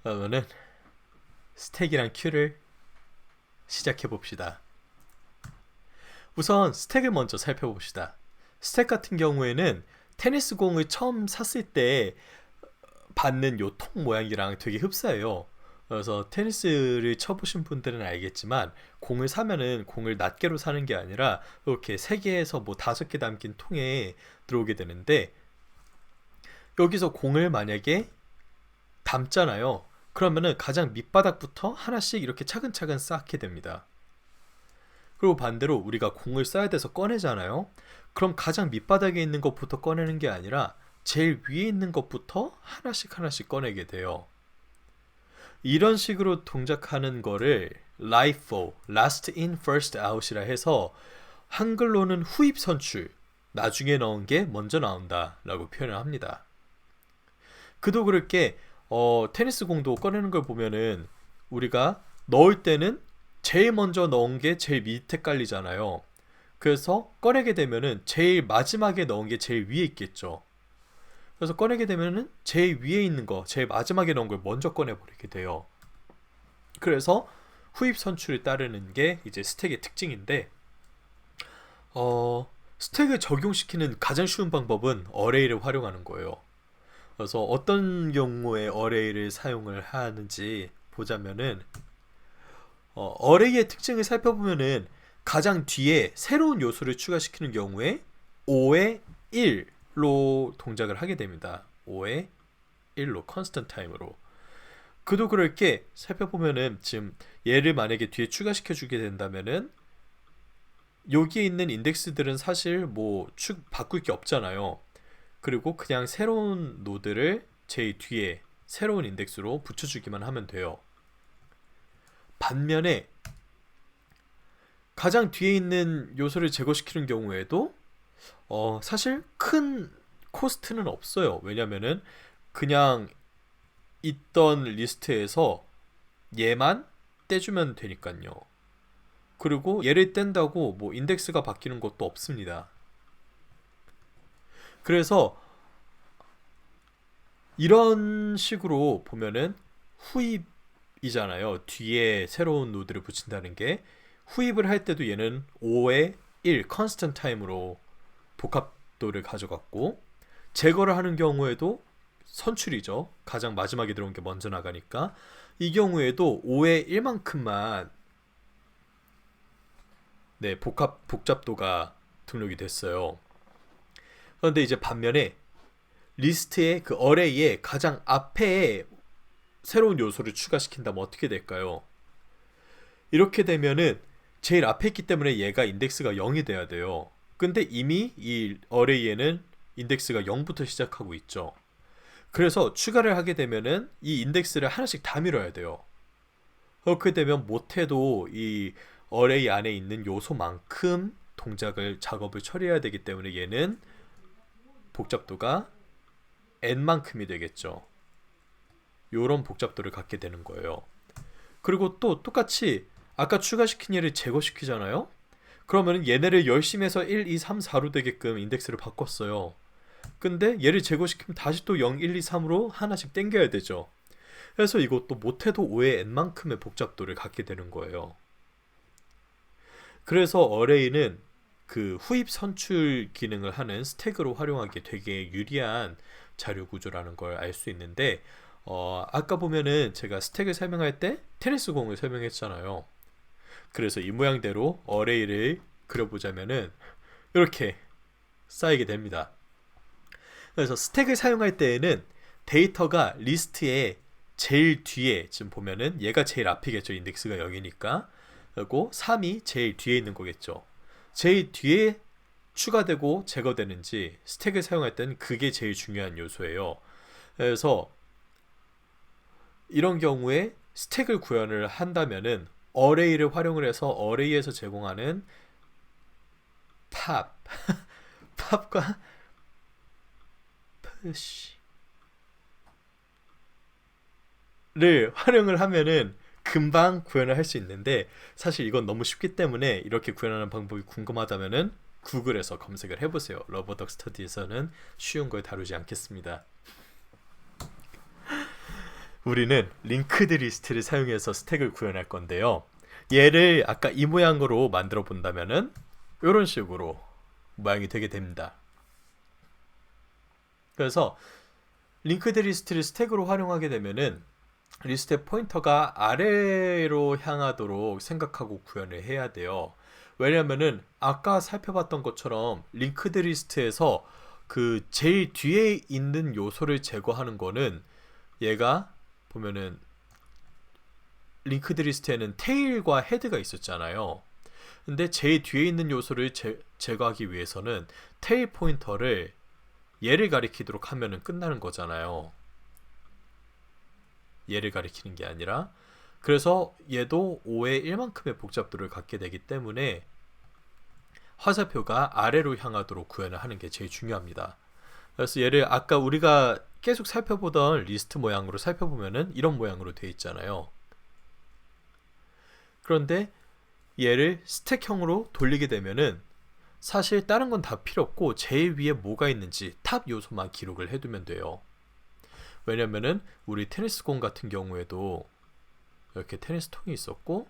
그러면은 스택이랑 큐를 시작해 봅시다. 우선 스택을 먼저 살펴봅시다. 스택 같은 경우에는 테니스 공을 처음 샀을 때 받는 요 통 모양이랑 되게 흡사해요. 그래서 테니스를 쳐보신 분들은 알겠지만 공을 사면은 공을 낱개로 사는 게 아니라 이렇게 3개에서 뭐 5개 담긴 통에 들어오게 되는데, 여기서 공을 만약에 담잖아요. 그러면은 가장 밑바닥부터 하나씩 이렇게 차근차근 쌓게 됩니다. 그리고 반대로 우리가 공을 써야 돼서 꺼내잖아요. 그럼 가장 밑바닥에 있는 것부터 꺼내는 게 아니라 제일 위에 있는 것부터 하나씩 하나씩 꺼내게 돼요. 이런 식으로 동작하는 거를 LIFO, Last In First Out이라 해서 한글로는 후입 선출, 나중에 넣은 게 먼저 나온다 라고 표현을 합니다. 그도 그럴 게 테니스 공도 꺼내는 걸 보면은 우리가 넣을 때는 제일 먼저 넣은 게 제일 밑에 깔리잖아요. 그래서 꺼내게 되면은 제일 마지막에 넣은 게 제일 위에 있겠죠. 그래서 꺼내게 되면은 제일 위에 있는 거, 제일 마지막에 넣은 걸 먼저 꺼내버리게 돼요. 그래서 후입 선출을 따르는 게 이제 스택의 특징인데, 스택을 적용시키는 가장 쉬운 방법은 어레이를 활용하는 거예요. 그래서 어떤 경우에 어레이를 사용을 하는지 보자면은, 어레이의 특징을 살펴보면은 가장 뒤에 새로운 요소를 추가시키는 경우에 5의 1로 동작을 하게 됩니다. 5의 1로 컨스턴트 타임으로. 그도 그럴 게 살펴보면은 지금 얘를 만약에 뒤에 추가시켜 주게 된다면은 여기에 있는 인덱스들은 사실 뭐 바꿀 게 없잖아요. 그리고 그냥 새로운 노드를 제일 뒤에 새로운 인덱스로 붙여주기만 하면 돼요. 반면에 가장 뒤에 있는 요소를 제거시키는 경우에도 사실 큰 코스트는 없어요. 왜냐면은 그냥 있던 리스트에서 얘만 떼주면 되니까요. 그리고 얘를 뗀다고 뭐 인덱스가 바뀌는 것도 없습니다. 그래서 이런 식으로 보면은 후입이잖아요. 뒤에 새로운 노드를 붙인다는 게, 후입을 할 때도 얘는 5의 1 컨스턴트 타임으로 복합도를 가져갔고, 제거를 하는 경우에도 선출이죠. 가장 마지막에 들어온 게 먼저 나가니까 이 경우에도 5의 1만큼만 복잡도가 등록이 됐어요. 그런데 이제 반면에 리스트의 그 어레이에 가장 앞에 새로운 요소를 추가시킨다면 어떻게 될까요? 이렇게 되면은 제일 앞에 있기 때문에 얘가 인덱스가 0이 돼야 돼요. 근데 이미 이 어레이에는 인덱스가 0부터 시작하고 있죠. 그래서 추가를 하게 되면은 이 인덱스를 하나씩 다 밀어야 돼요. 그렇게 되면 못해도 이 어레이 안에 있는 요소만큼 작업을 처리해야 되기 때문에 얘는 복잡도가 n만큼이 되겠죠. 요런 복잡도를 갖게 되는 거예요. 그리고 또 똑같이 아까 추가시킨 얘를 제거시키잖아요. 그러면 얘네를 열심히 해서 1, 2, 3, 4로 되게끔 인덱스를 바꿨어요. 근데 얘를 제거시키면 다시 또 0, 1, 2, 3으로 하나씩 땡겨야 되죠. 그래서 이것도 못해도 5의 n만큼의 복잡도를 갖게 되는 거예요. 그래서 어레이는 그 후입 선출 기능을 하는 스택으로 활용하기에 되게 유리한 자료 구조라는 걸 알 수 있는데, 아까 보면은 제가 스택을 설명할 때 테니스 공을 설명했잖아요. 그래서 이 모양대로 어레이를 그려보자면은 이렇게 쌓이게 됩니다. 그래서 스택을 사용할 때에는 데이터가 리스트의 제일 뒤에, 지금 보면은 얘가 제일 앞이겠죠. 인덱스가 0이니까. 그리고 3이 제일 뒤에 있는 거겠죠. 제일 뒤에 추가되고 제거되는지 스택을 사용할 때는 그게 제일 중요한 요소예요. 그래서 이런 경우에 스택을 구현을 한다면은 어레이를 활용을 해서 어레이에서 제공하는 팝과 푸시를 활용을 하면은 금방 구현을 할 수 있는데, 사실 이건 너무 쉽기 때문에 이렇게 구현하는 방법이 궁금하다면은 구글에서 검색을 해보세요. 러버덕 스터디에서는 쉬운 걸 다루지 않겠습니다. 우리는 링크드 리스트를 사용해서 스택을 구현할 건데요. 얘를 아까 이 모양으로 만들어 본다면은 이런 식으로 모양이 되게 됩니다. 그래서 링크드 리스트를 스택으로 활용하게 되면은 리스트의 포인터가 아래로 향하도록 생각하고 구현을 해야 돼요. 왜냐면은 아까 살펴봤던 것처럼 링크드 리스트에서 그 제일 뒤에 있는 요소를 제거하는 거는 얘가 보면은 링크드 리스트에는 테일과 헤드가 있었잖아요. 근데 제일 뒤에 있는 요소를 제거하기 위해서는 테일 포인터를 얘를 가리키도록 하면은 끝나는 거잖아요. 얘를 가리키는 게 아니라. 그래서 얘도 5의 1만큼의 복잡도를 갖게 되기 때문에 화살표가 아래로 향하도록 구현을 하는 게 제일 중요합니다. 그래서 얘를 아까 우리가 계속 살펴보던 리스트 모양으로 살펴보면은 이런 모양으로 되어 있잖아요. 그런데 얘를 스택형으로 돌리게 되면은 사실 다른 건 다 필요 없고 제일 위에 뭐가 있는지 탑 요소만 기록을 해두면 돼요. 왜냐면은 우리 테니스공 같은 경우에도 이렇게 테니스 통이 있었고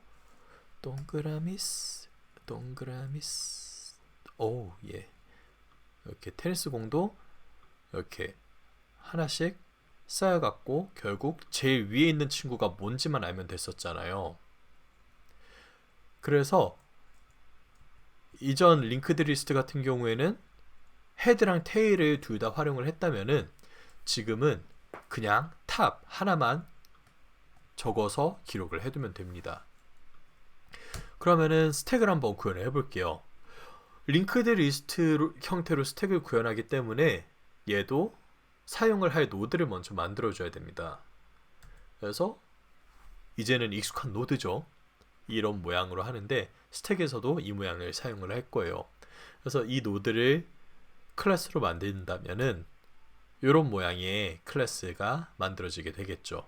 동그라미스 오 예 이렇게 테니스 공도 이렇게 하나씩 쌓여갖고 결국 제일 위에 있는 친구가 뭔지만 알면 됐었잖아요. 그래서 이전 링크드 리스트 같은 경우에는 헤드랑 테일을 둘 다 활용을 했다면은 지금은 그냥 탑 하나만 적어서 기록을 해두면 됩니다. 그러면은 스택을 한번 구현을 해볼게요. 링크드 리스트 형태로 스택을 구현하기 때문에 얘도 사용을 할 노드를 먼저 만들어줘야 됩니다. 그래서 이제는 익숙한 노드죠. 이런 모양으로 하는데 스택에서도 이 모양을 사용을 할 거예요. 그래서 이 노드를 클래스로 만든다면은 이런 모양의 클래스가 만들어지게 되겠죠.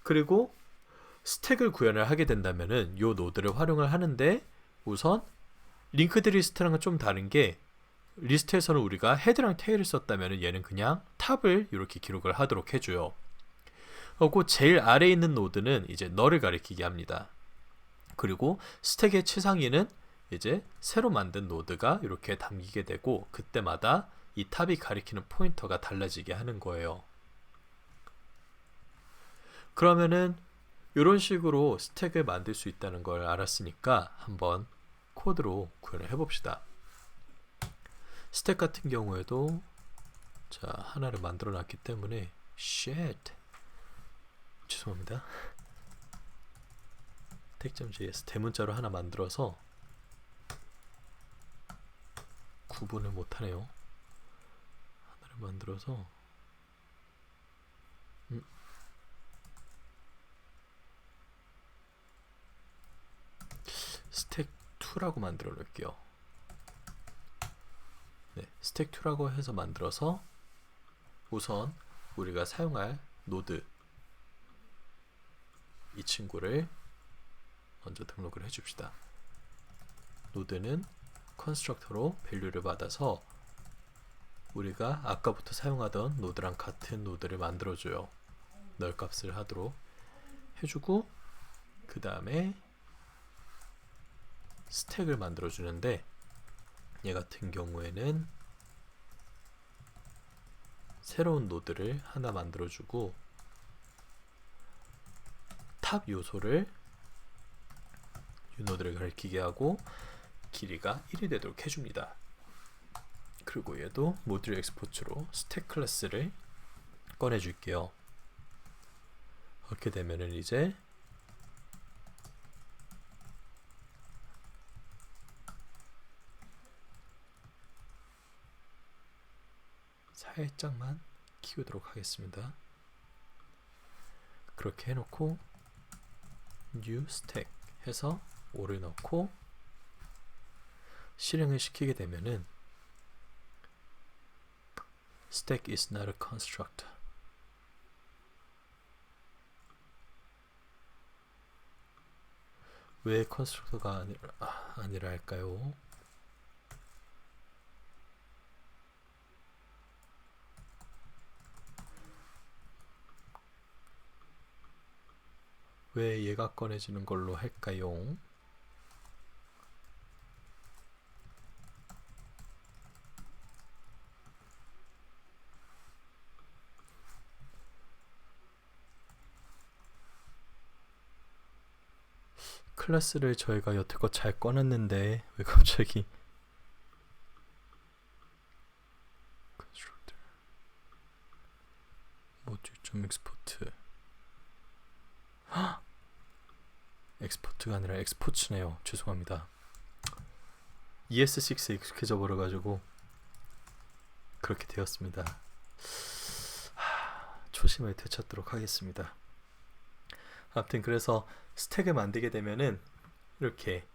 그리고 스택을 구현을 하게 된다면은 이 노드를 활용을 하는데 우선 링크드 리스트랑은 좀 다른 게 리스트에서는 우리가 헤드랑 테일을 썼다면 얘는 그냥 탑을 이렇게 기록을 하도록 해줘요. 그리고 제일 아래에 있는 노드는 이제 너를 가리키게 합니다. 그리고 스택의 최상위는 이제 새로 만든 노드가 이렇게 담기게 되고 그때마다 이 탑이 가리키는 포인터가 달라지게 하는 거예요. 그러면은 이런 식으로 스택을 만들 수 있다는 걸 알았으니까 한번 코드로 구현을 해봅시다. 스택 같은 경우에도 자 하나를 만들어 놨기 때문에 shit 죄송합니다. tag.js 대문자로 하나 만들어서 구분을 못하네요. 하나를 만들어서 스택2라고 만들어 놓을게요. 네, 스택2라고 해서 만들어서 우선 우리가 사용할 노드 이 친구를 먼저 등록을 해줍시다. 노드는 컨스트럭터로 밸류를 받아서 우리가 아까부터 사용하던 노드랑 같은 노드를 만들어줘요. 널 값을 하도록 해주고 그 다음에 스택을 만들어주는데 얘 같은 경우에는 새로운 노드를 하나 만들어주고 탑 요소를 이 노드를 가리키게 하고 길이가 1이 되도록 해줍니다. 그리고 얘도 모듈 엑스포츠로 스택 클래스를 꺼내줄게요. 그렇게 되면은 이제 살짝만 키우도록 하겠습니다. 그렇게 해놓고 new stack 해서 5를 넣고 실행을 시키게 되면은 stack is not a constructor 왜 컨스트럭터가 아니라 할까요? 왜 얘가 꺼내지는 걸로 할까요? 클래스를 저희가 여태껏 잘 꺼냈는데 왜 갑자기 모듈 좀 엑스포트 엑스포트가 아니라 엑스포츠네요. 죄송합니다. ES6에 익숙해져 버려가지고 그렇게 되었습니다. 초심을 되찾도록 하겠습니다. 아무튼 그래서 스택을 만들게 되면은 이렇게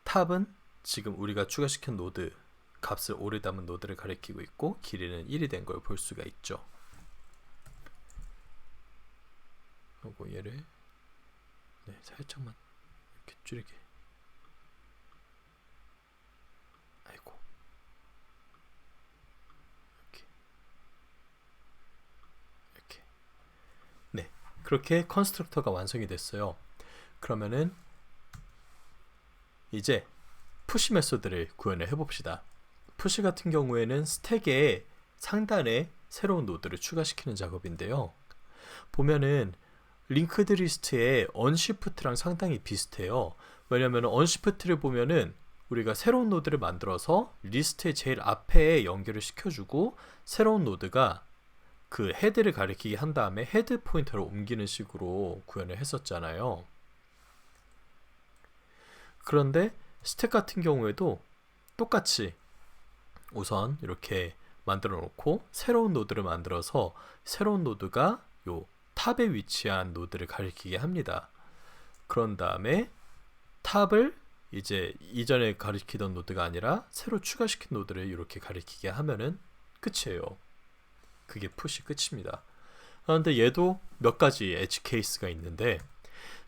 탑은 지금 우리가 추가시킨 노드 값을 오래 담은 노드를 가리키고 있고 길이는 1이 된 걸 볼 수가 있죠. 그리고 얘를 살짝만 이렇게 줄이게. 아이고. 이렇게. 네. 그렇게 컨스트럭터가 완성이 됐어요. 그러면은 이제 푸시 메소드를 구현을 해봅시다. 푸시 같은 경우에는 스택의 상단에 새로운 노드를 추가시키는 작업인데요. 보면은 링크드 리스트의 언시프트랑 상당히 비슷해요. 왜냐면 언시프트를 보면은 우리가 새로운 노드를 만들어서 리스트의 제일 앞에 연결을 시켜주고 새로운 노드가 그 헤드를 가리키게 한 다음에 헤드 포인터를 옮기는 식으로 구현을 했었잖아요. 그런데 스택 같은 경우에도 똑같이 우선 이렇게 만들어 놓고 새로운 노드를 만들어서 새로운 노드가 요 탑에 위치한 노드를 가리키게 합니다. 그런 다음에 탑을 이제 이전에 가리키던 노드가 아니라 새로 추가시킨 노드를 이렇게 가리키게 하면은 끝이에요. 그게 푸시 끝입니다. 그런데 얘도 몇 가지 엣지 케이스가 있는데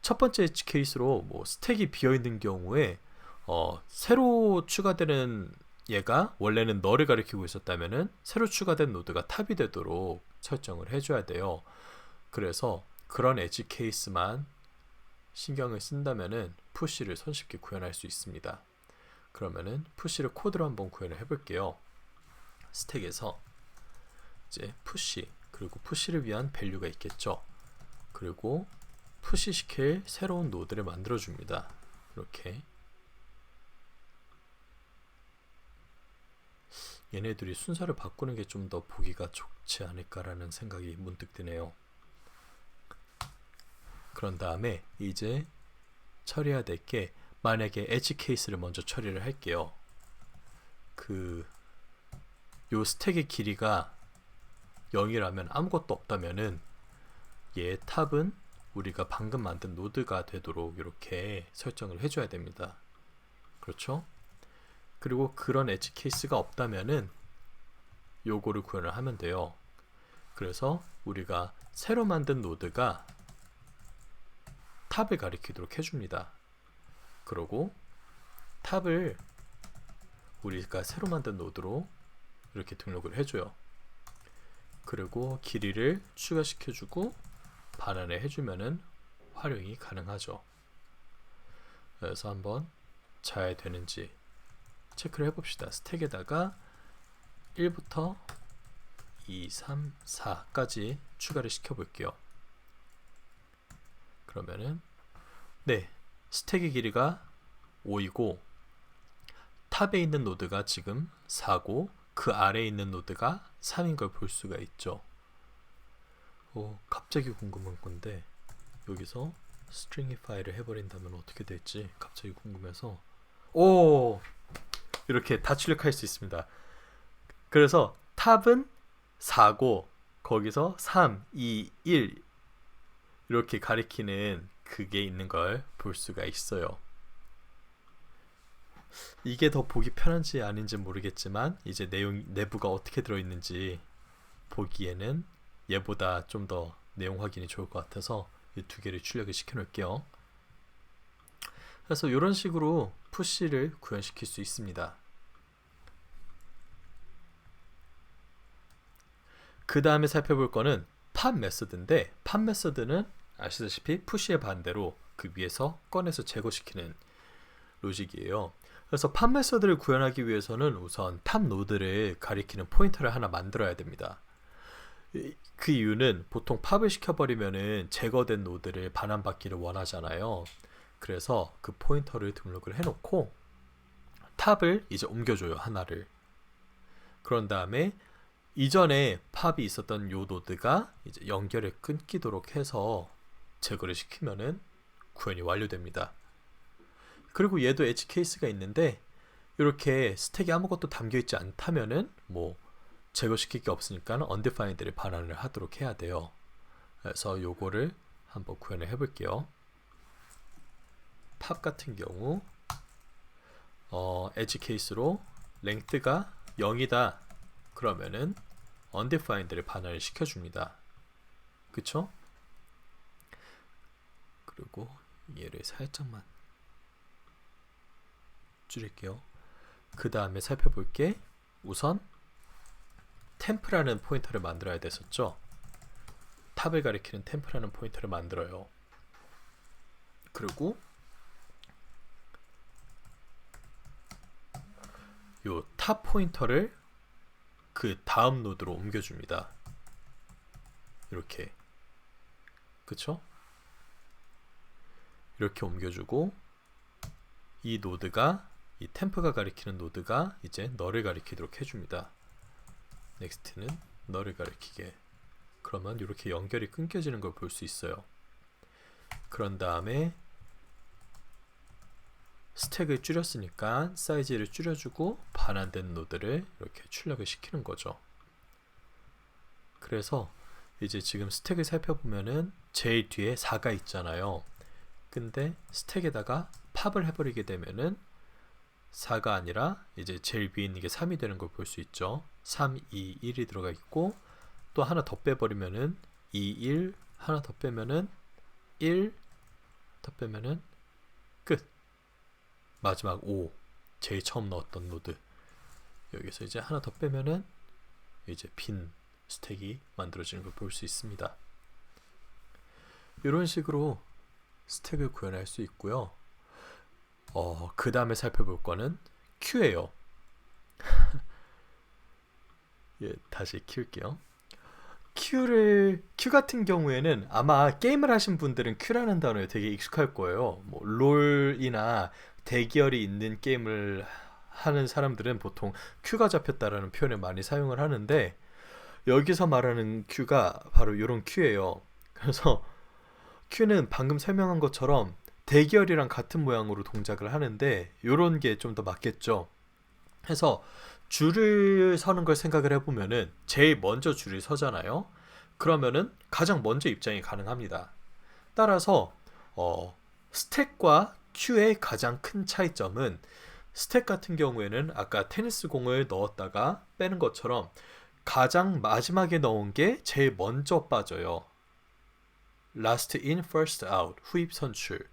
첫 번째 엣지 케이스로 뭐 스택이 비어 있는 경우에 새로 추가되는 얘가 원래는 너를 가리키고 있었다면은 새로 추가된 노드가 탑이 되도록 설정을 해줘야 돼요. 그래서 그런 엣지 케이스만 신경을 쓴다면은 푸시를 손쉽게 구현할 수 있습니다. 그러면은 푸시를 코드로 한번 구현을 해볼게요. 스택에서 이제 푸시 그리고 푸시를 위한 밸류가 있겠죠. 그리고 푸시 시킬 새로운 노드를 만들어 줍니다. 이렇게 얘네들이 순서를 바꾸는 게 좀 더 보기가 좋지 않을까라는 생각이 문득 드네요. 그런 다음에 이제 처리해야 될 게 만약에 엣지 케이스를 먼저 처리를 할게요. 요 스택의 길이가 0이라면 아무것도 없다면은 얘 탑은 우리가 방금 만든 노드가 되도록 이렇게 설정을 해줘야 됩니다. 그렇죠? 그리고 그런 엣지 케이스가 없다면은 요거를 구현을 하면 돼요. 그래서 우리가 새로 만든 노드가 탑을 가리키도록 해줍니다. 그리고 탑을 우리가 새로 만든 노드로 이렇게 등록을 해줘요. 그리고 길이를 추가시켜주고 반환을 해주면은 활용이 가능하죠. 그래서 한번 잘 되는지 체크를 해봅시다. 스택에다가 1부터 2, 3, 4까지 추가를 시켜볼게요. 그러면은 스택의 길이가 5이고 탑에 있는 노드가 지금 4고 그 아래에 있는 노드가 3인 걸 볼 수가 있죠. 갑자기 궁금한 건데 여기서 stringify를 해버린다면 어떻게 될지 갑자기 궁금해서 이렇게 다 출력할 수 있습니다. 그래서 탑은 4고 거기서 3, 2, 1 이렇게 가리키는 그게 있는 걸 볼 수가 있어요. 이게 더 보기 편한지 아닌지 모르겠지만 이제 내부가 어떻게 들어있는지 보기에는 얘보다 좀 더 내용 확인이 좋을 것 같아서 이 두 개를 출력을 시켜 놓을게요. 그래서 이런 식으로 푸시를 구현시킬 수 있습니다. 그 다음에 살펴볼 거는 팝 메서드인데 팝 메서드는 아시다시피 푸시의 반대로 그 위에서 꺼내서 제거시키는 로직이에요. 그래서 팝 메서드를 구현하기 위해서는 우선 탑 노드를 가리키는 포인터를 하나 만들어야 됩니다. 그 이유는 보통 팝을 시켜버리면은 제거된 노드를 반환받기를 원하잖아요. 그래서 그 포인터를 등록을 해놓고 탑을 이제 옮겨줘요, 하나를. 그런 다음에 이전에 팝이 있었던 요 노드가 이제 연결이 끊기도록 해서 제거를 시키면은 구현이 완료됩니다. 그리고 얘도 엣지 케이스가 있는데 이렇게 스택에 아무것도 담겨있지 않다면은 뭐 제거시킬 게 없으니까 undefined를 반환을 하도록 해야 돼요. 그래서 요거를 한번 구현을 해볼게요. 팝 같은 경우 엣지 케이스로 length가 0이다 그러면은 undefined를 반환을 시켜줍니다. 그쵸? 그리고 얘를 살짝만 줄일게요. 그 다음에 살펴볼게. 우선 템프라는 포인터를 만들어야 됐었죠. 탑을 가리키는 템프라는 포인터를 만들어요. 그리고 요 탑 포인터를 그 다음 노드로 옮겨줍니다. 이렇게. 그쵸? 이렇게 옮겨주고 이 노드가 이 템프가 가리키는 노드가 이제 너를 가리키도록 해줍니다. 넥스트는 너를 가리키게. 그러면 이렇게 연결이 끊겨지는 걸 볼 수 있어요. 그런 다음에 스택을 줄였으니까 사이즈를 줄여주고 반환된 노드를 이렇게 출력을 시키는 거죠. 그래서 이제 지금 스택을 살펴보면은 제일 뒤에 4가 있잖아요. 근데 스택에다가 팝을 해버리게 되면은 4가 아니라 이제 제일 위에 있는 게 3이 되는 걸 볼 수 있죠. 3, 2, 1이 들어가 있고 또 하나 더 빼버리면은 2, 1 하나 더 빼면은 1 더 빼면은 끝. 마지막 5 제일 처음 넣었던 노드. 여기서 이제 하나 더 빼면은 이제 빈 스택이 만들어지는 걸 볼 수 있습니다. 이런 식으로 스택을 구현할 수 있고요. 그 다음에 살펴볼 거는 큐예요. 예, 다시 키울게요. 큐 같은 경우에는 아마 게임을 하신 분들은 큐라는 단어에 되게 익숙할 거예요. 뭐 롤이나 대기열이 있는 게임을 하는 사람들은 보통 큐가 잡혔다라는 표현을 많이 사용을 하는데 여기서 말하는 큐가 바로 이런 큐예요. 그래서 큐는 방금 설명한 것처럼 대기열이랑 같은 모양으로 동작을 하는데 이런 게 좀 더 맞겠죠. 해서 줄을 서는 걸 생각을 해보면은 제일 먼저 줄을 서잖아요. 그러면은 가장 먼저 입장이 가능합니다. 따라서 스택과 큐의 가장 큰 차이점은 스택 같은 경우에는 아까 테니스 공을 넣었다가 빼는 것처럼 가장 마지막에 넣은 게 제일 먼저 빠져요. Last in, first out, 후입 선출.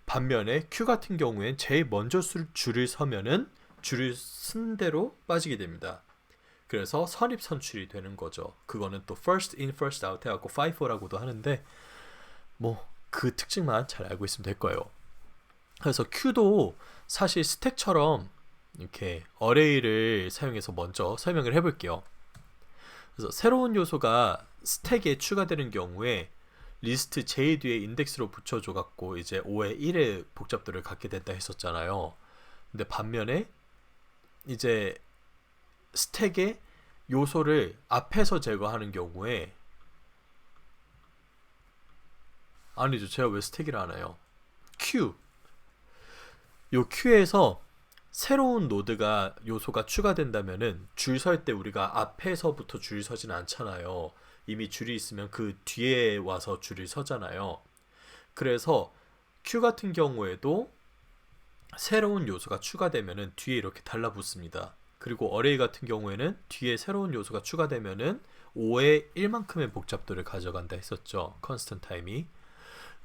반면에 큐 같은 경우엔 제일 먼저 줄을 서면은 줄을 쓴 대로 빠지게 됩니다. 그래서 선입 선출이 되는 거죠. 그거는 또 first in, first out 해갖고 FIFO라고도 하는데 뭐 그 특징만 잘 알고 있으면 될 거예요. 그래서 큐도 사실 스택처럼 이렇게 어레이를 사용해서 먼저 설명을 해볼게요. 그래서 새로운 요소가 스택에 추가되는 경우에 리스트 제일 뒤에 인덱스로 붙여줘 갖고 이제 5의 1의 복잡도를 갖게 된다 했었잖아요. 근데 반면에 이제 스택의 요소를 앞에서 제거하는 경우에 아니죠. 제가 왜 스택이라 하나요? q 요 Q에서 새로운 노드가 요소가 추가된다면은 줄 설 때 우리가 앞에서부터 줄 서진 않잖아요. 이미 줄이 있으면 그 뒤에 와서 줄을 서잖아요. 그래서 Q 같은 경우에도 새로운 요소가 추가되면은 뒤에 이렇게 달라붙습니다. 그리고 어레이 같은 경우에는 뒤에 새로운 요소가 추가되면은 5의 1만큼의 복잡도를 가져간다 했었죠. 컨스턴트 타임이.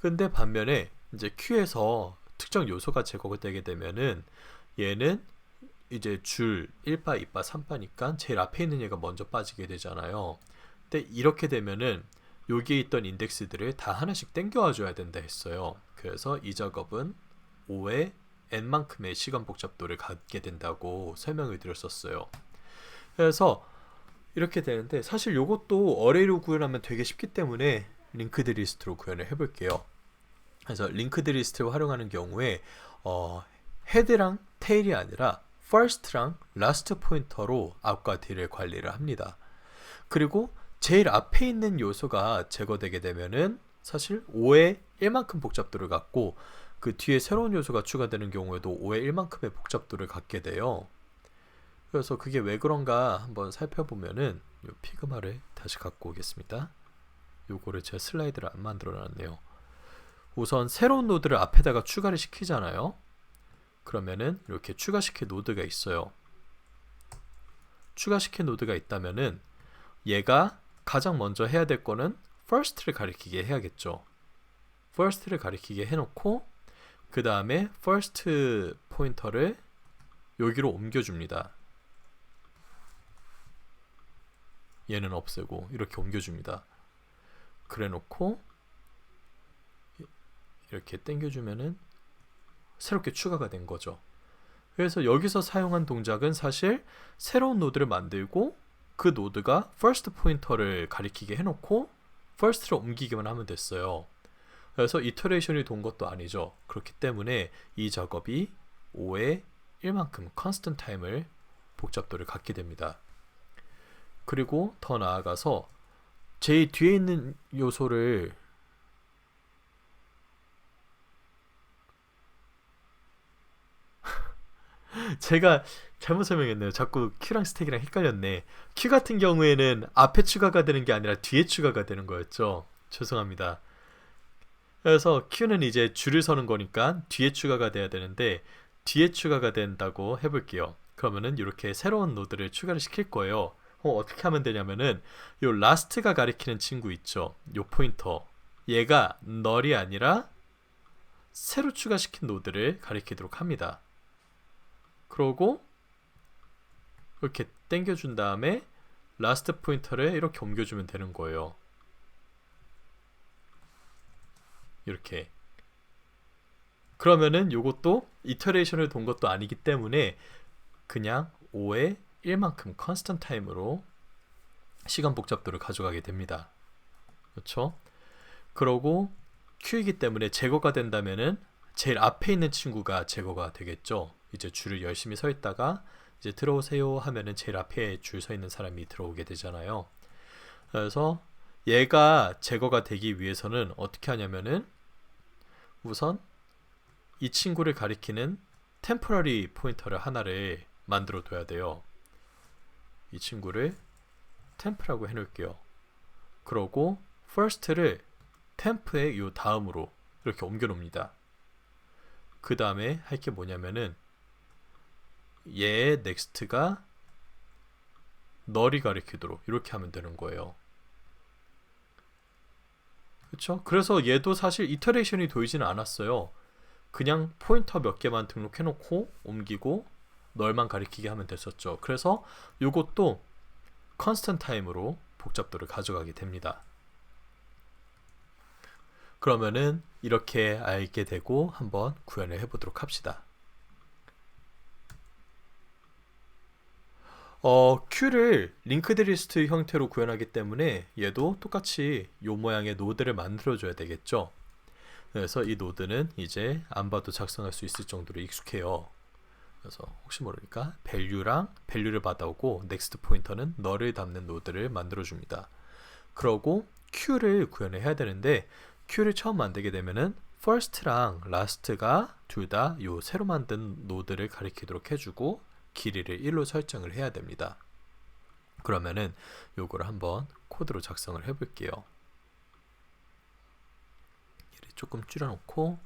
근데 반면에 이제 Q에서 특정 요소가 제거되게 되면은 얘는 이제 줄 1바, 2바, 3바니까 제일 앞에 있는 얘가 먼저 빠지게 되잖아요. 근데 이렇게 되면은 여기에 있던 인덱스들을 다 하나씩 땡겨와 줘야 된다 했어요. 그래서 이 작업은 5의 n만큼의 시간 복잡도를 갖게 된다고 설명을 드렸었어요. 그래서 이렇게 되는데 사실 이것도 어레이로 구현하면 되게 쉽기 때문에 링크드 리스트로 구현을 해볼게요. 그래서 링크드 리스트를 활용하는 경우에 헤드랑 테일이 아니라 first랑 last 포인터로 앞과 뒤를 관리를 합니다. 그리고 제일 앞에 있는 요소가 제거되게 되면은 사실 5의 1만큼 복잡도를 갖고 그 뒤에 새로운 요소가 추가되는 경우에도 5의 1만큼의 복잡도를 갖게 돼요. 그래서 그게 왜 그런가 한번 살펴보면은 요 피그마를 다시 갖고 오겠습니다. 요거를 제가 슬라이드를 안 만들어 놨네요. 우선 새로운 노드를 앞에다가 추가를 시키잖아요. 그러면은 이렇게 추가시킨 노드가 있어요. 추가시킨 노드가 있다면은 얘가 가장 먼저 해야 될 거는 first를 가리키게 해야겠죠. first를 가리키게 해놓고 그 다음에 first 포인터를 여기로 옮겨줍니다. 얘는 없애고 이렇게 옮겨줍니다. 그래 놓고 이렇게 당겨주면은 새롭게 추가가 된 거죠. 그래서 여기서 사용한 동작은 사실 새로운 노드를 만들고 그 노드가 first 포인터를 가리키게 해놓고 first를 옮기기만 하면 됐어요. 그래서 이터레이션이 돈 것도 아니죠. 그렇기 때문에 이 작업이 5의 1만큼 constant time을 복잡도를 갖게 됩니다. 그리고 더 나아가서 제일 뒤에 있는 요소를 제가 잘못 설명했네요. 자꾸 Q랑 스택이랑 헷갈렸네. Q 같은 경우에는 앞에 추가가 되는 게 아니라 뒤에 추가가 되는 거였죠. 죄송합니다. 그래서 Q는 이제 줄을 서는 거니까 뒤에 추가가 돼야 되는데 뒤에 추가가 된다고 해볼게요. 그러면은 이렇게 새로운 노드를 추가를 시킬 거예요. 어떻게 하면 되냐면은 요 last가 가리키는 친구 있죠. 요 포인터. 얘가 null이 아니라 새로 추가시킨 노드를 가리키도록 합니다. 그러고 이렇게 당겨준 다음에 last 포인터를 이렇게 옮겨주면 되는 거예요. 이렇게. 그러면은 요것도 이터레이션을 돈 것도 아니기 때문에 그냥 5의 1만큼 constant time으로 시간 복잡도를 가져가게 됩니다. 그렇죠? 그러고 Q이기 때문에 제거가 된다면은 제일 앞에 있는 친구가 제거가 되겠죠. 이제 줄을 열심히 서 있다가 이제 들어오세요 하면은 제일 앞에 줄 서 있는 사람이 들어오게 되잖아요. 그래서 얘가 제거가 되기 위해서는 어떻게 하냐면은 우선 이 친구를 가리키는 temporary 포인터를 하나를 만들어 둬야 돼요. 이 친구를 temp라고 해놓을게요. 그러고 first를 temp의 요 다음으로 이렇게 옮겨 놓습니다. 그 다음에 할 게 뭐냐면은 얘의 next가 null이 가리키도록 이렇게 하면 되는 거예요. 그쵸? 그래서 얘도 사실 이터레이션이 돌지는 않았어요. 그냥 포인터 몇 개만 등록해 놓고 옮기고 널만 가리키게 하면 됐었죠. 그래서 이것도 constant time으로 복잡도를 가져가게 됩니다. 그러면은 이렇게 알게 되고 한번 구현을 해보도록 합시다. Q를 링크드 리스트 형태로 구현하기 때문에 얘도 똑같이 이 모양의 노드를 만들어줘야 되겠죠. 그래서 이 노드는 이제 안 봐도 작성할 수 있을 정도로 익숙해요. 그래서 혹시 모르니까 value를 받아오고 next 포인터는 null을 담는 노드를 만들어줍니다. 그러고 Q를 구현을 해야 되는데 Q를 처음 만들게 되면은 first랑 last가 둘 다 요 새로 만든 노드를 가리키도록 해주고 길이를 1로 설정을 해야 됩니다. 그러면은 요거를 한번 코드로 작성을 해볼게요. 길이 조금 줄여놓고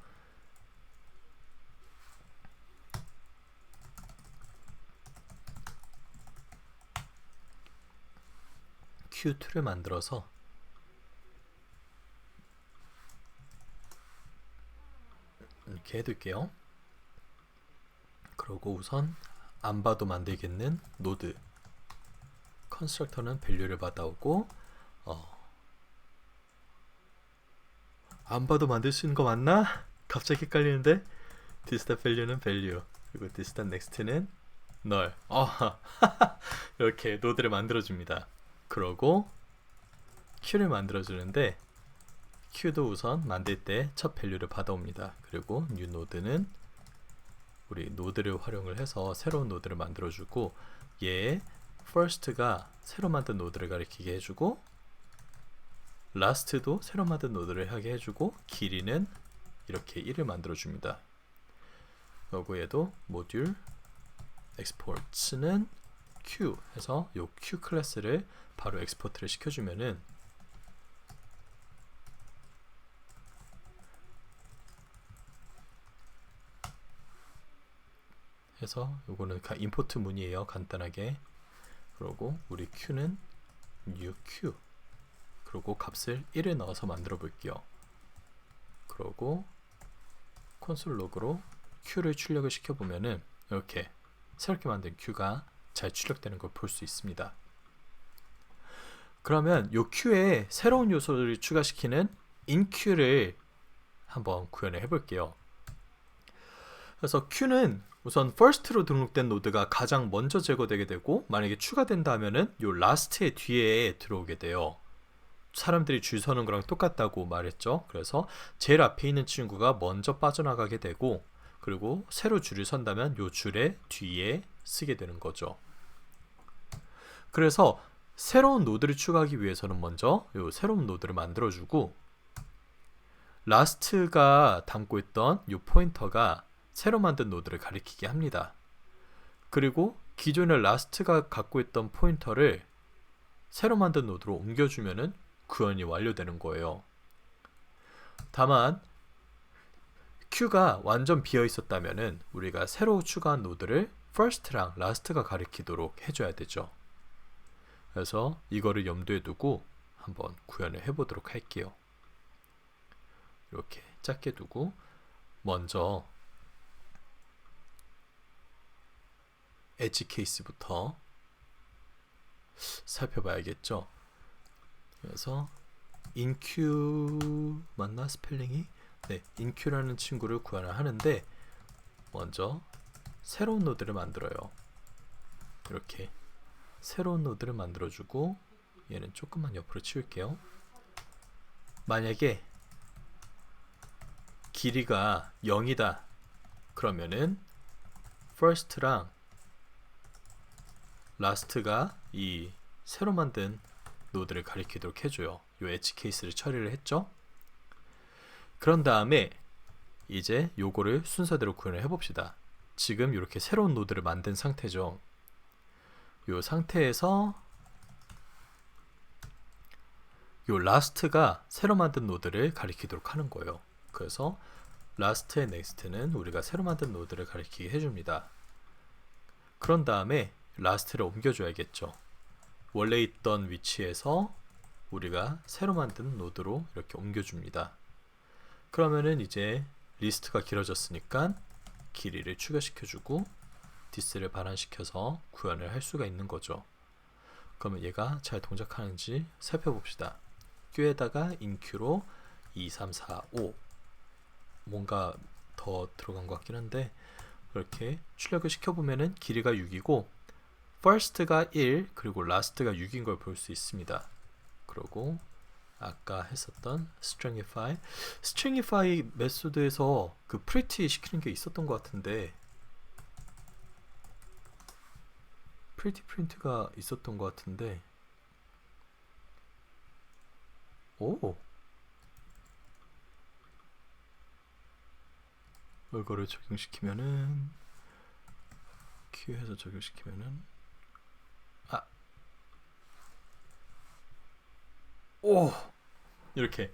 Q2를 만들어서 이렇게 해둘게요. 그러고 우선 안 봐도 만들겠는 노드 컨스트럭터는 value를 받아오고 안 봐도 만들 수 있는 거 맞나? 갑자기 헷갈리는데. 디스타 value는 value, 그리고 디스타 next는 null. 이렇게 노드를 만들어줍니다. 그러고 queue를 만들어주는데 queue도 우선 만들 때 첫 밸류를 받아옵니다. 그리고 new node는 우리 노드를 활용을 해서 새로운 노드를 만들어주고, 얘 first가 새로 만든 노드를 가리키게 해주고, last도 새로 만든 노드를 하게 해주고, 길이는 이렇게 1을 만들어줍니다. 그리고 얘도 module export는 q 해서 요 q 클래스를 바로 엑스포트를 시켜주면은 해서 요거는 임포트 문이에요. 간단하게. 그리고 우리 q는 new q, 그리고 값을 1을 넣어서 만들어 볼게요. 그리고 콘솔 로그로 q를 출력을 시켜보면은 이렇게 새롭게 만든 q가 잘 출력되는 걸 볼 수 있습니다. 그러면 요 q에 새로운 요소를 추가시키는 inQ를 한번 구현을 해볼게요. 그래서 q는 우선 first로 등록된 노드가 가장 먼저 제거되게 되고, 만약에 추가된다면은 요 last의 뒤에 들어오게 돼요. 사람들이 줄 서는 거랑 똑같다고 말했죠. 그래서 제일 앞에 있는 친구가 먼저 빠져나가게 되고, 그리고 새로 줄을 선다면 요 줄의 뒤에 쓰게 되는 거죠. 그래서 새로운 노드를 추가하기 위해서는 먼저 요 새로운 노드를 만들어주고, last가 담고 있던 요 포인터가 새로 만든 노드를 가리키게 합니다. 그리고 기존의 last가 갖고 있던 포인터를 새로 만든 노드로 옮겨주면은 구현이 완료되는 거예요. 다만 queue가 완전 비어 있었다면은 우리가 새로 추가한 노드를 first랑 last가 가리키도록 해줘야 되죠. 그래서 이거를 염두에 두고 한번 구현을 해보도록 할게요. 이렇게 작게 두고 먼저 엣지 케이스부터 살펴봐야겠죠. 그래서 inQ 맞나 스펠링이? 네, inQ라는 친구를 구현을 하는데, 먼저 새로운 노드를 만들어요. 이렇게 새로운 노드를 만들어주고, 얘는 조금만 옆으로 치울게요. 만약에 길이가 0이다 그러면은 first랑 last가 이 새로 만든 노드를 가리키도록 해줘요. 요 엣지 케이스를 처리를 했죠. 그런 다음에 이제 요거를 순서대로 구현을 해봅시다. 지금 이렇게 새로운 노드를 만든 상태죠. 요 상태에서 요 last가 새로 만든 노드를 가리키도록 하는 거예요. 그래서 last의 next는 우리가 새로 만든 노드를 가리키게 해줍니다. 그런 다음에 last를 옮겨줘야겠죠. 원래 있던 위치에서 우리가 새로 만든 노드로 이렇게 옮겨줍니다. 그러면은 이제 리스트가 길어졌으니까 길이를 추가시켜주고 디스를 발환시켜서 구현을 할 수가 있는 거죠. 그러면 얘가 잘 동작하는지 살펴봅시다. queue에다가 inQ로 2, 3, 4, 5 뭔가 더 들어간 것 같긴 한데, 이렇게 출력을 시켜보면은 길이가 6이고 first가 1 그리고 last가 6인 걸 볼 수 있습니다. 그리고 아까 했었던 stringify 메소드에서 그 pretty 시키는 게 있었던 것 같은데, pretty print가 있었던 것 같은데, 오, 이거를 적용시키면은 queue에서 적용시키면은 오, 이렇게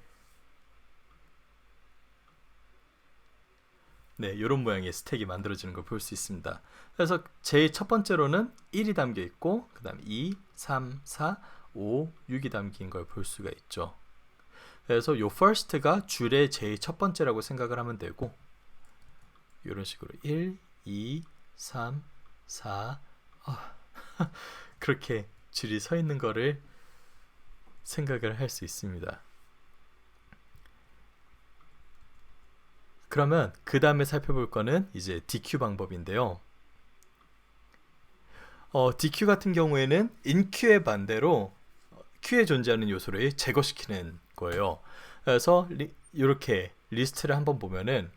네, 이런 모양의 스택이 만들어지는 걸 볼 수 있습니다. 그래서 제일 첫 번째로는 1이 담겨 있고, 그 다음 2, 3, 4, 5, 6이 담긴 걸 볼 수가 있죠. 그래서 요 first가 줄의 제일 첫 번째라고 생각을 하면 되고, 이런 식으로 1, 2, 3, 4 그렇게 줄이 서 있는 거를 생각을 할 수 있습니다. 그러면 그 다음에 살펴볼 거는 이제 DQ 방법인데요. DQ 같은 경우에는 인Q의 반대로 Q에 존재하는 요소를 제거시키는 거예요. 그래서 이렇게 리스트를 한번 보면은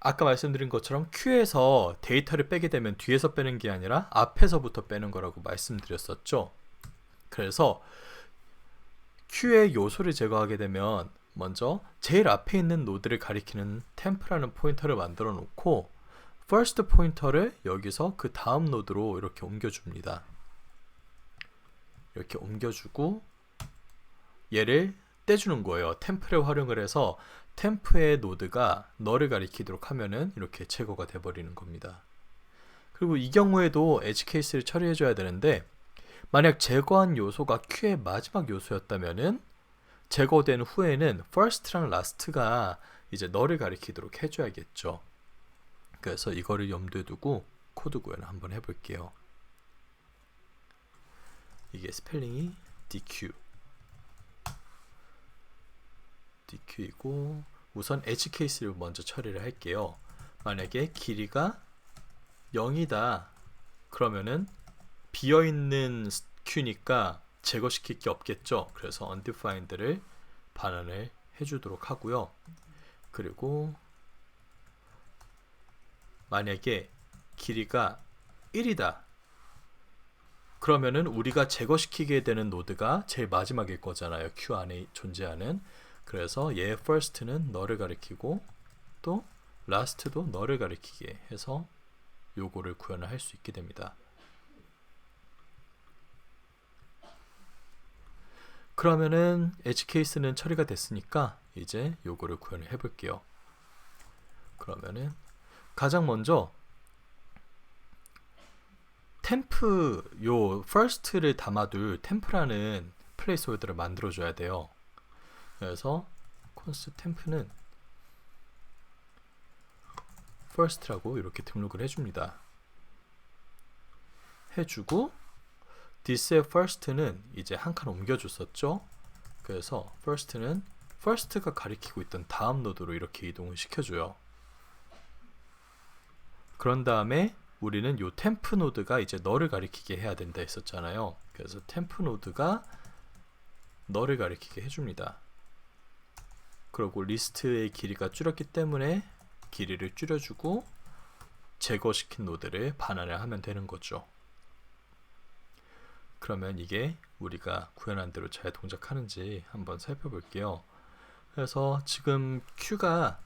아까 말씀드린 것처럼 Q에서 데이터를 빼게 되면 뒤에서 빼는 게 아니라 앞에서부터 빼는 거라고 말씀드렸었죠. 그래서 Q의 요소를 제거하게 되면 먼저 제일 앞에 있는 노드를 가리키는 temp라는 포인터를 만들어 놓고 first 포인터를 여기서 그 다음 노드로 이렇게 옮겨줍니다. 이렇게 옮겨주고 얘를 떼주는 거예요. temp를 활용을 해서 temp의 노드가 너를 가리키도록 하면은 이렇게 제거가 돼버리는 겁니다. 그리고 이 경우에도 엣지 케이스를 처리해줘야 되는데 만약 제거한 요소가 Q의 마지막 요소였다면은 제거된 후에는 first랑 last가 이제 너를 가리키도록 해줘야겠죠. 그래서 이거를 염두에 두고 코드 구현을 한번 해볼게요. 이게 스펠링이 DQ이고 우선 엣지 케이스를 먼저 처리를 할게요. 만약에 길이가 0이다 그러면은 비어있는 Q니까 제거시킬 게 없겠죠. 그래서 undefined를 반환을 해주도록 하고요. 그리고 만약에 길이가 1이다 그러면은 우리가 제거시키게 되는 노드가 제일 마지막일 거잖아요. Q 안에 존재하는. 그래서 얘 first는 너를 가리키고 또 last도 너를 가리키게 해서 요거를 구현을 할 수 있게 됩니다. 그러면은 엣지 케이스는 처리가 됐으니까 이제 요거를 구현을 해볼게요. 그러면은 가장 먼저 temp 요 first를 담아둘 temp라는 플레이스홀더를 만들어줘야 돼요. 그래서 const temp는 first라고 이렇게 등록을 해줍니다. 해주고 this의 first는 이제 한 칸 옮겨줬었죠. 그래서 first가 가리키고 있던 다음 노드로 이렇게 이동을 시켜줘요. 그런 다음에 우리는 요 temp 노드가 이제 너를 가리키게 해야 된다 했었잖아요. 그래서 temp 노드가 너를 가리키게 해줍니다. 그리고 리스트의 길이가 줄었기 때문에 길이를 줄여주고 제거시킨 노드를 반환을 하면 되는 거죠. 그러면 이게 우리가 구현한 대로 잘 동작하는지 한번 살펴볼게요. 그래서 지금 Q가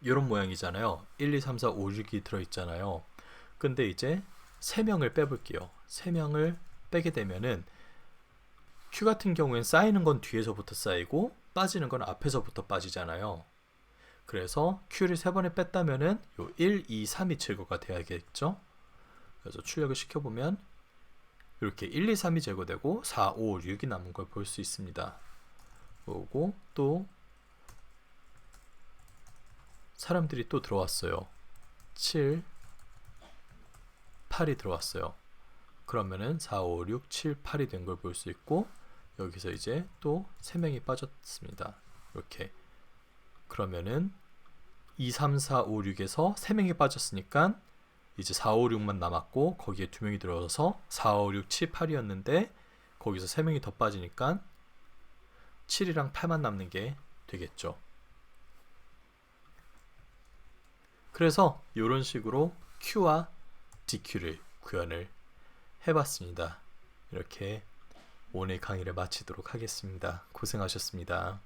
이런 모양이잖아요. 1, 2, 3, 4, 5, 6이 들어있잖아요. 근데 이제 3명을 빼볼게요. 3명을 빼게 되면은 Q 같은 경우엔 쌓이는 건 뒤에서부터 쌓이고 빠지는 건 앞에서부터 빠지잖아요. 그래서 Q를 3번에 뺐다면은 요 1, 2, 3이 제거가 돼야겠죠. 그래서 출력을 시켜보면 이렇게 1, 2, 3이 제거되고 4, 5, 6이 남은 걸 볼 수 있습니다. 그리고 또 사람들이 또 들어왔어요. 7, 8이 들어왔어요. 그러면은 4, 5, 6, 7, 8이 된 걸 볼 수 있고 여기서 이제 또 3명이 빠졌습니다. 이렇게 그러면은 2, 3, 4, 5, 6에서 3명이 빠졌으니까 이제 4, 5, 6만 남았고 거기에 2명이 들어서 4, 5, 6, 7, 8이었는데 거기서 3명이 더 빠지니까 7이랑 8만 남는 게 되겠죠. 그래서 이런 식으로 Q와 DQ를 구현을 해봤습니다. 이렇게 오늘 강의를 마치도록 하겠습니다. 고생하셨습니다.